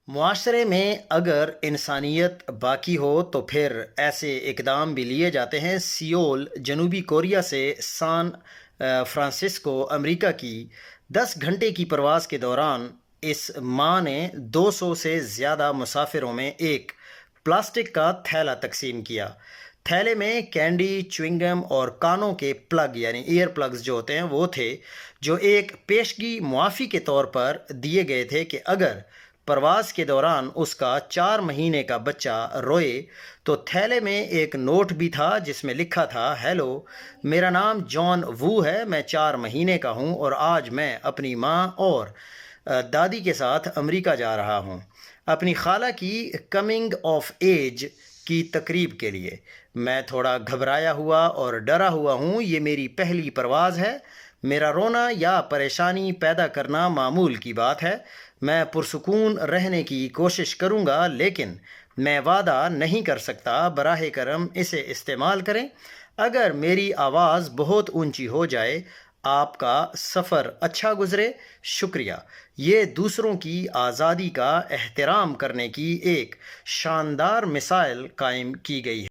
معاشرے میں اگر انسانیت باقی ہو تو پھر ایسے اقدام بھی لیے جاتے ہیں۔ سیول جنوبی کوریا سے سان فرانسسکو امریکہ کی 10 گھنٹے کی پرواز کے دوران اس ماں نے 200 سے زیادہ مسافروں میں ایک پلاسٹک کا تھیلا تقسیم کیا۔ تھیلے میں کینڈی، چوئنگم اور کانوں کے پلگ یعنی ایئر پلگز جو ہوتے ہیں وہ تھے، جو ایک پیشگی معافی کے طور پر دیے گئے تھے کہ اگر پرواز کے دوران اس کا 4 مہینے کا بچہ روئے تو تھیلے میں ایک نوٹ بھی تھا جس میں لکھا تھا، ہیلو، میرا نام جان وو ہے، میں 4 مہینے کا ہوں اور آج میں اپنی ماں اور دادی کے ساتھ امریکہ جا رہا ہوں اپنی خالہ کی کمنگ آف ایج کی تقریب کے لیے۔ میں تھوڑا گھبرایا ہوا اور ڈرا ہوا ہوں، یہ میری پہلی پرواز ہے، میرا رونا یا پریشانی پیدا کرنا معمول کی بات ہے، میں پرسکون رہنے کی کوشش کروں گا لیکن میں وعدہ نہیں کر سکتا، براہ کرم اسے استعمال کریں۔ اگر میری آواز بہت اونچی ہو جائے، آپ کا سفر اچھا گزرے، شکریہ۔ یہ دوسروں کی آزادی کا احترام کرنے کی ایک شاندار مثال قائم کی گئی ہے۔